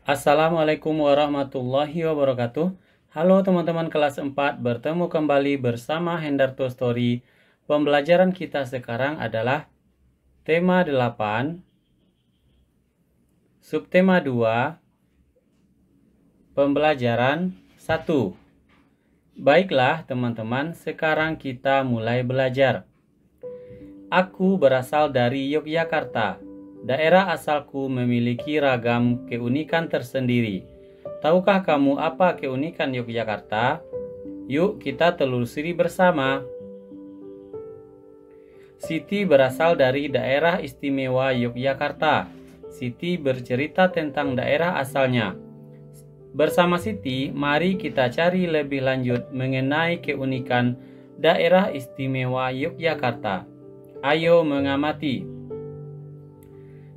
Assalamualaikum warahmatullahi wabarakatuh. Halo teman-teman kelas 4, bertemu kembali bersama Hendarto Story. Pembelajaran kita sekarang adalah tema 8, subtema 2, pembelajaran 1. Baiklah teman-teman, sekarang kita mulai belajar. Aku berasal dari Yogyakarta. Daerah asalku memiliki ragam keunikan tersendiri. Tahukah kamu apa keunikan Yogyakarta? Yuk kita telusuri bersama. Siti berasal dari daerah istimewa Yogyakarta. Siti bercerita tentang daerah asalnya. Bersama Siti, mari kita cari lebih lanjut mengenai keunikan daerah istimewa Yogyakarta. Ayo mengamati.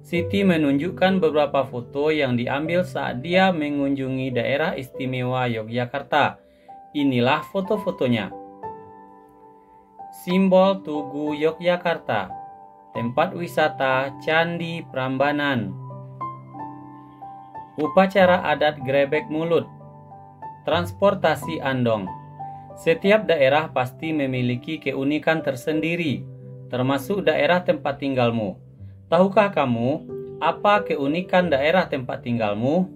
Siti menunjukkan beberapa foto yang diambil saat dia mengunjungi daerah istimewa Yogyakarta. Inilah foto-fotonya. Simbol Tugu Yogyakarta. Tempat wisata Candi Prambanan. Upacara adat Grebek Mulut. Transportasi andong. Setiap daerah pasti memiliki keunikan tersendiri, termasuk daerah tempat tinggalmu. Tahukah kamu apa keunikan daerah tempat tinggalmu?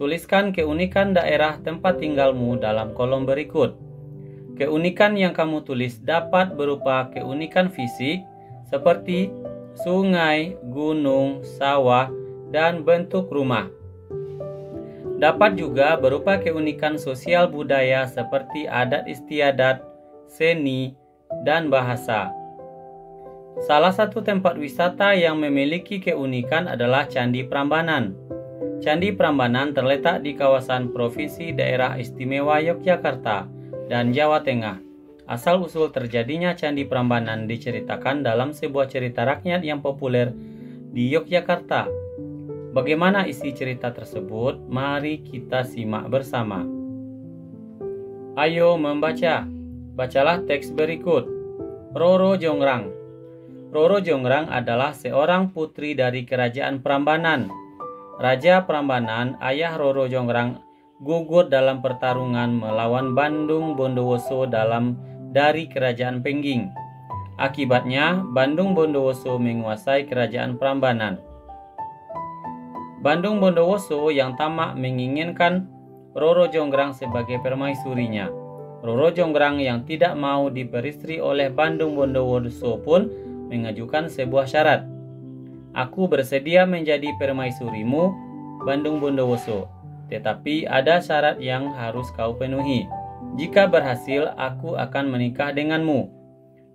Tuliskan keunikan daerah tempat tinggalmu dalam kolom berikut. Keunikan yang kamu tulis dapat berupa keunikan fisik seperti sungai, gunung, sawah, dan bentuk rumah. Dapat juga berupa keunikan sosial budaya seperti adat istiadat, seni, dan bahasa. Salah satu tempat wisata yang memiliki keunikan adalah Candi Prambanan. Candi Prambanan terletak di kawasan Provinsi Daerah Istimewa Yogyakarta dan Jawa Tengah. Asal-usul terjadinya Candi Prambanan diceritakan dalam sebuah cerita rakyat yang populer di Yogyakarta. Bagaimana isi cerita tersebut? Mari kita simak bersama. Ayo membaca. Bacalah teks berikut. Roro Jongrang. Roro Jongrang adalah seorang putri dari kerajaan Prambanan. Raja Prambanan, ayah Roro Jongrang, gugur dalam pertarungan melawan Bandung Bondowoso dari kerajaan Pengging. Akibatnya, Bandung Bondowoso menguasai kerajaan Prambanan. Bandung Bondowoso yang tamak menginginkan Roro Jongrang sebagai permaisurinya. Roro Jongrang yang tidak mau diperistri oleh Bandung Bondowoso pun mengajukan sebuah syarat. Aku bersedia menjadi permaisurimu, Bandung Bondowoso, tetapi ada syarat yang harus kau penuhi. Jika berhasil, aku akan menikah denganmu.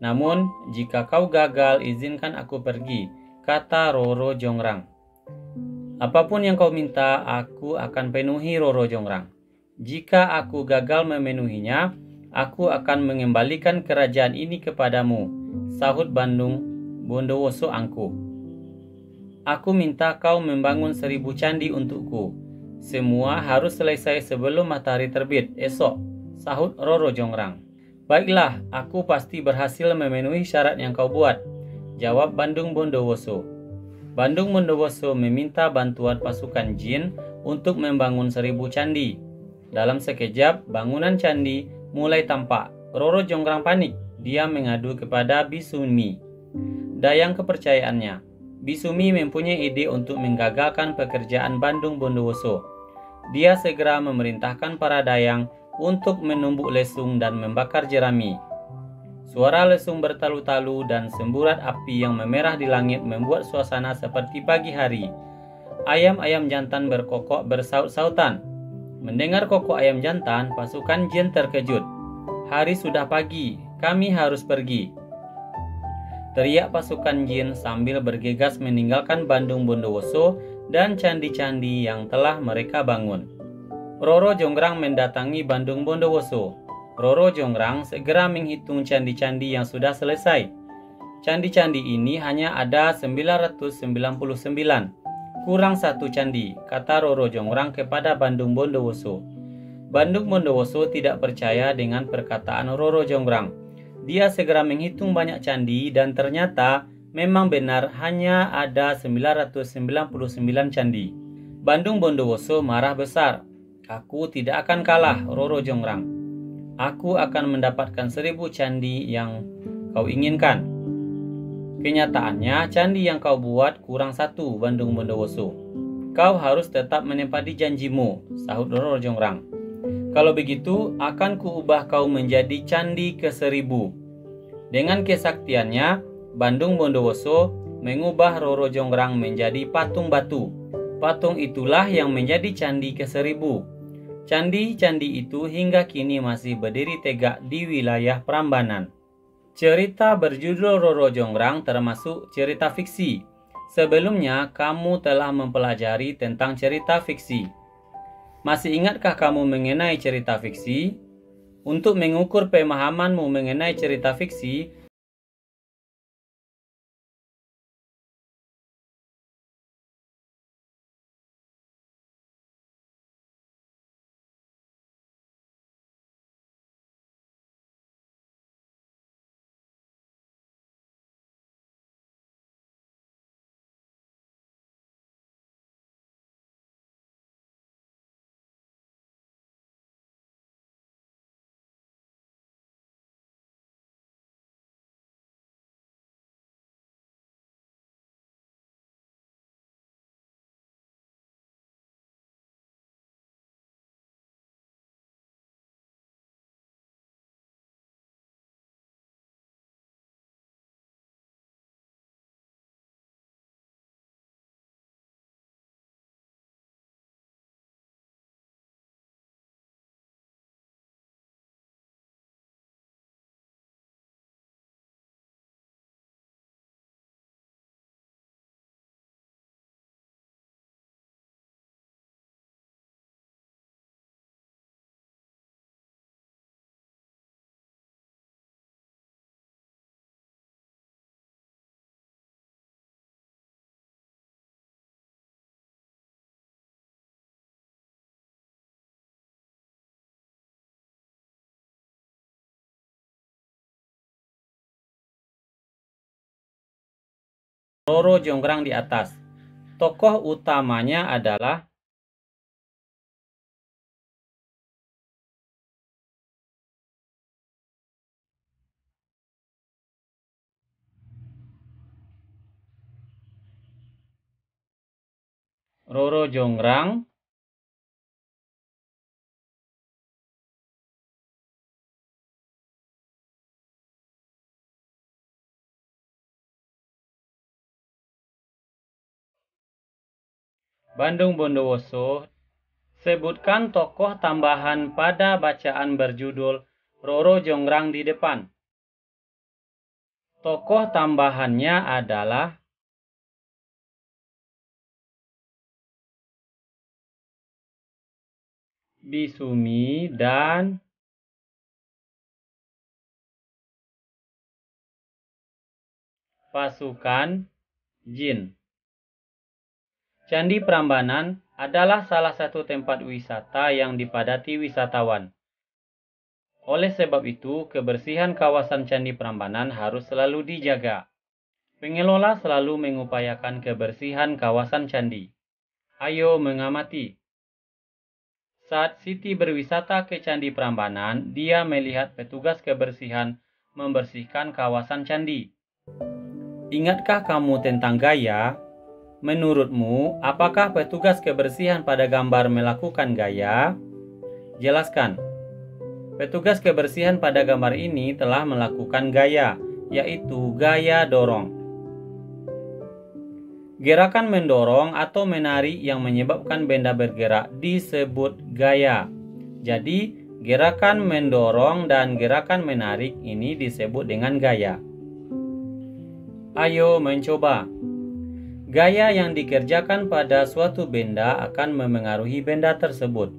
Namun, jika kau gagal, izinkan aku pergi, kata Roro Jongrang. Apapun yang kau minta, aku akan penuhi, Roro Jongrang. Jika aku gagal memenuhinya, aku akan mengembalikan kerajaan ini kepadamu, sahut Bandung Bondowoso angkuh. Aku minta kau membangun 1000 candi untukku. Semua harus selesai sebelum matahari terbit esok, sahut Roro Jongrang. Baiklah, aku pasti berhasil memenuhi syarat yang kau buat, jawab Bandung Bondowoso. Bandung Bondowoso meminta bantuan pasukan jin untuk membangun 1000 candi. Dalam sekejap, bangunan candi mulai tampak. Roro Jongrang panik. Dia mengadu kepada Bisumi, dayang kepercayaannya. Bisumi mempunyai ide untuk menggagalkan pekerjaan Bandung Bondowoso. Dia segera memerintahkan para dayang untuk menumbuk lesung dan membakar jerami. Suara lesung bertalu-talu dan semburat api yang memerah di langit membuat suasana seperti pagi hari. Ayam-ayam jantan berkokok bersaut-sautan. Mendengar kokok ayam jantan, pasukan jin terkejut. Hari sudah pagi, kami harus pergi, teriak pasukan jin sambil bergegas meninggalkan Bandung Bondowoso dan candi-candi yang telah mereka bangun. Roro Jongrang mendatangi Bandung Bondowoso. Roro Jongrang segera menghitung candi-candi yang sudah selesai. Candi-candi ini hanya ada 999, kurang satu candi, kata Roro Jongrang kepada Bandung Bondowoso. Bandung Bondowoso tidak percaya dengan perkataan Roro Jongrang. Dia segera menghitung banyak candi dan ternyata memang benar hanya ada 999 candi. Bandung Bondowoso marah besar. Aku tidak akan kalah, Roro Jonggrang. Aku akan mendapatkan 1000 candi yang kau inginkan. Kenyataannya, candi yang kau buat kurang 1, Bandung Bondowoso. Kau harus tetap menepati janjimu, sahut Roro Jonggrang. Kalau begitu, akan kuubah kau menjadi candi ke-1000. Dengan kesaktiannya, Bandung Bondowoso mengubah Roro Jonggrang menjadi patung batu. Patung itulah yang menjadi candi ke-1000. Candi-candi itu hingga kini masih berdiri tegak di wilayah Prambanan. Cerita berjudul Roro Jonggrang termasuk cerita fiksi. Sebelumnya, kamu telah mempelajari tentang cerita fiksi. Masih ingatkah kamu mengenai cerita fiksi? Untuk mengukur pemahamanmu mengenai cerita fiksi, Roro Jonggrang di atas. Tokoh utamanya adalah Roro Jonggrang, Bandung Bondowoso. Sebutkan tokoh tambahan pada bacaan berjudul Roro Jonggrang di depan. Tokoh tambahannya adalah Bisumi dan pasukan jin. Candi Prambanan adalah salah satu tempat wisata yang dipadati wisatawan. Oleh sebab itu, kebersihan kawasan Candi Prambanan harus selalu dijaga. Pengelola selalu mengupayakan kebersihan kawasan candi. Ayo mengamati. Saat Siti berwisata ke Candi Prambanan, dia melihat petugas kebersihan membersihkan kawasan candi. Ingatkah kamu tentang gaya? Menurutmu, apakah petugas kebersihan pada gambar melakukan gaya? Jelaskan. Petugas kebersihan pada gambar ini telah melakukan gaya, yaitu gaya dorong. Gerakan mendorong atau menarik yang menyebabkan benda bergerak disebut gaya. Jadi, gerakan mendorong dan gerakan menarik ini disebut dengan gaya. Ayo mencoba. Gaya yang dikerjakan pada suatu benda akan memengaruhi benda tersebut.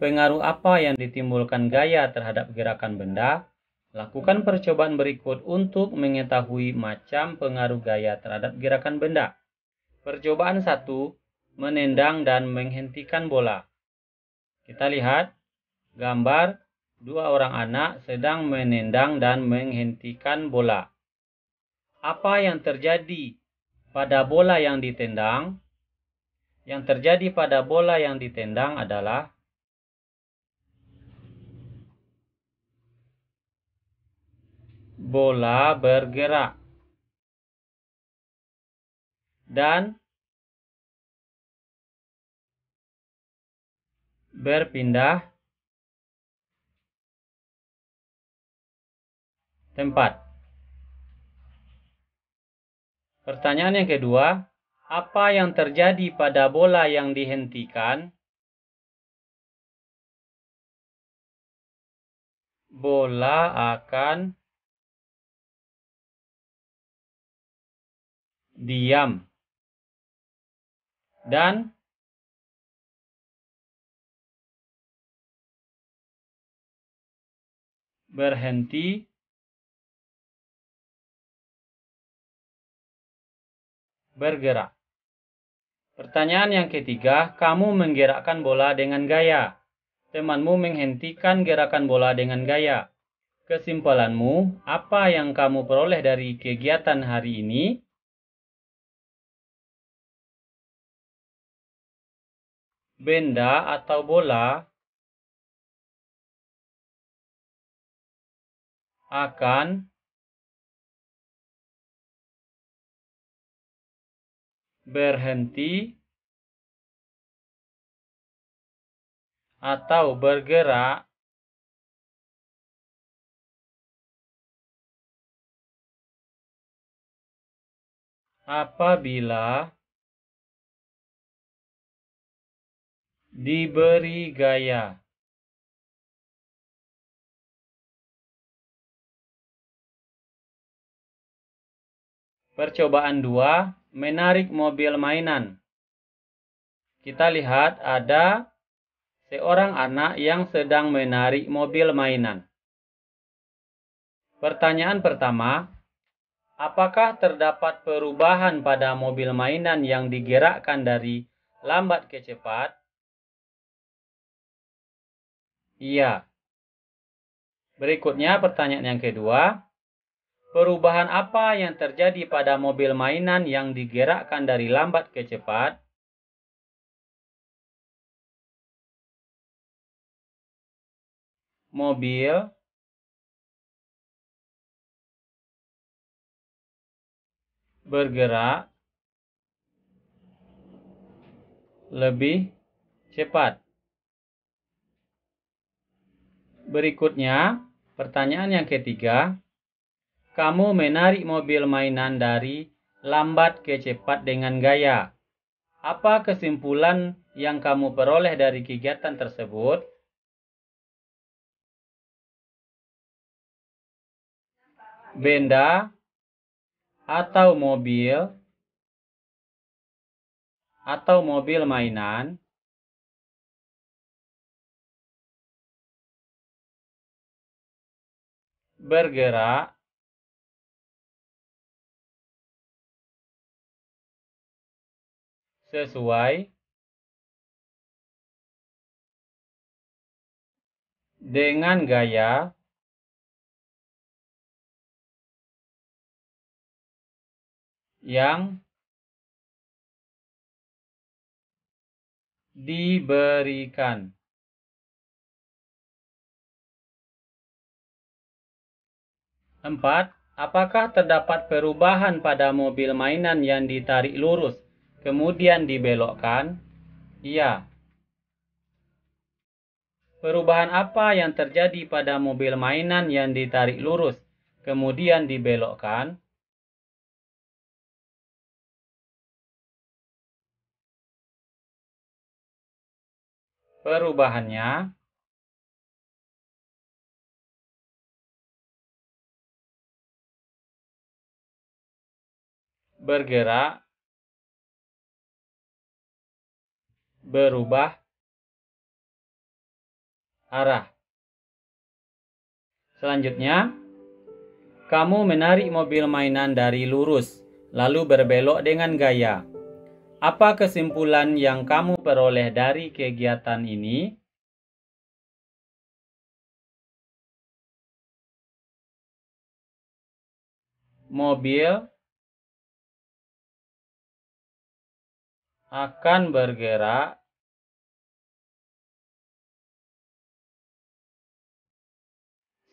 Pengaruh apa yang ditimbulkan gaya terhadap gerakan benda? Lakukan percobaan berikut untuk mengetahui macam pengaruh gaya terhadap gerakan benda. Percobaan 1, menendang dan menghentikan bola. Kita lihat gambar 2 orang anak sedang menendang dan menghentikan bola. Apa yang terjadi pada bola yang ditendang? yang terjadi pada bola yang ditendang adalah bola bergerak dan berpindah tempat. Pertanyaan yang kedua, apa yang terjadi pada bola yang dihentikan? Bola akan diam dan berhenti bergerak. Pertanyaan yang ketiga, kamu menggerakkan bola dengan gaya. Temanmu menghentikan gerakan bola dengan gaya. Kesimpulanmu, apa yang kamu peroleh dari kegiatan hari ini? Benda atau bola akan berhenti atau bergerak apabila diberi gaya. Percobaan 2, menarik mobil mainan. Kita lihat ada seorang anak yang sedang menarik mobil mainan. Pertanyaan pertama, apakah terdapat perubahan pada mobil mainan yang digerakkan dari lambat ke cepat? Iya. Berikutnya pertanyaan yang kedua, perubahan apa yang terjadi pada mobil mainan yang digerakkan dari lambat ke cepat? Mobil bergerak lebih cepat. Berikutnya, pertanyaan yang ketiga, kamu menarik mobil mainan dari lambat ke cepat dengan gaya. Apa kesimpulan yang kamu peroleh dari kegiatan tersebut? Benda atau mobil mainan bergerak sesuai dengan gaya yang diberikan. 4. Apakah terdapat perubahan pada mobil mainan yang ditarik lurus, kemudian dibelokkan? Iya. Perubahan apa yang terjadi pada mobil mainan yang ditarik lurus, kemudian dibelokkan? Perubahannya bergerak, berubah arah. Selanjutnya, kamu menarik mobil mainan dari lurus, lalu berbelok dengan gaya. Apa kesimpulan yang kamu peroleh dari kegiatan ini? Mobil akan bergerak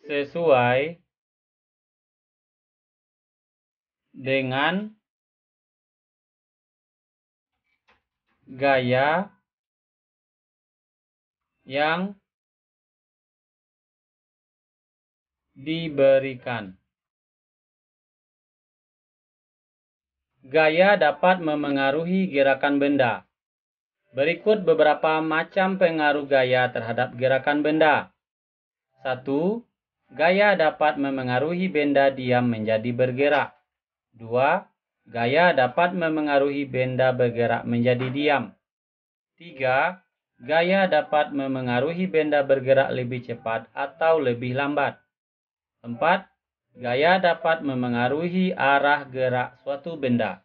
sesuai dengan gaya yang diberikan. Gaya dapat memengaruhi gerakan benda. Berikut beberapa macam pengaruh gaya terhadap gerakan benda. 1. Gaya dapat memengaruhi benda diam menjadi bergerak. 2. Gaya dapat memengaruhi benda bergerak menjadi diam. 3. Gaya dapat memengaruhi benda bergerak lebih cepat atau lebih lambat. 4. Gaya dapat memengaruhi arah gerak suatu benda.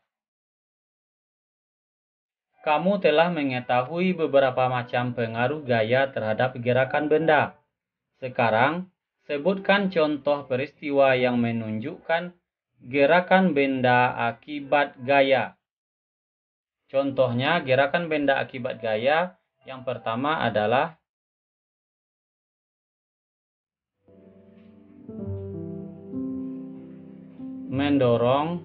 Kamu telah mengetahui beberapa macam pengaruh gaya terhadap gerakan benda. Sekarang, sebutkan contoh peristiwa yang menunjukkan gerakan benda akibat gaya. Contohnya, gerakan benda akibat gaya yang pertama adalah mendorong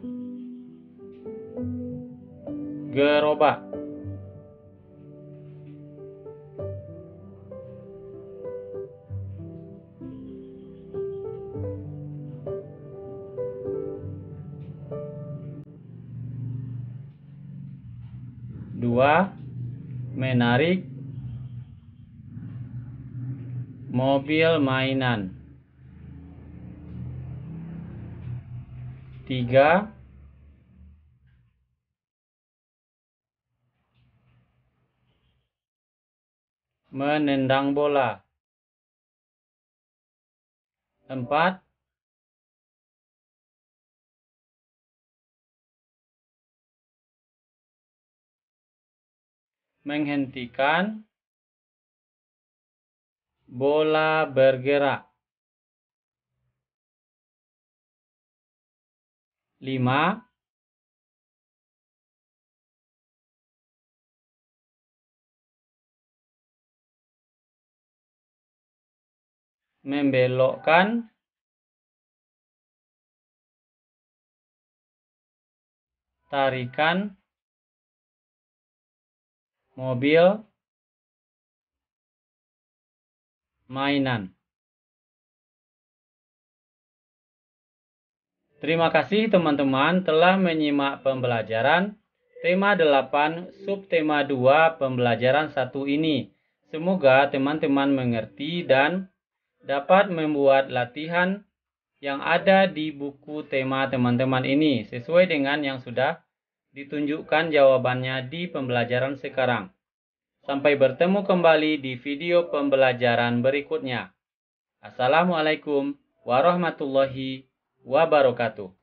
gerobak. Dua, menarik mobil mainan. 3, menendang bola. 4, menghentikan bola bergerak. 5, membelokkan tarikan mobil mainan. Terima kasih teman-teman telah menyimak pembelajaran tema 8 subtema 2 pembelajaran 1 ini. Semoga teman-teman mengerti dan dapat membuat latihan yang ada di buku tema teman-teman ini sesuai dengan yang sudah ditunjukkan jawabannya di pembelajaran sekarang. Sampai bertemu kembali di video pembelajaran berikutnya. Assalamualaikum warahmatullahi wabarakatuh.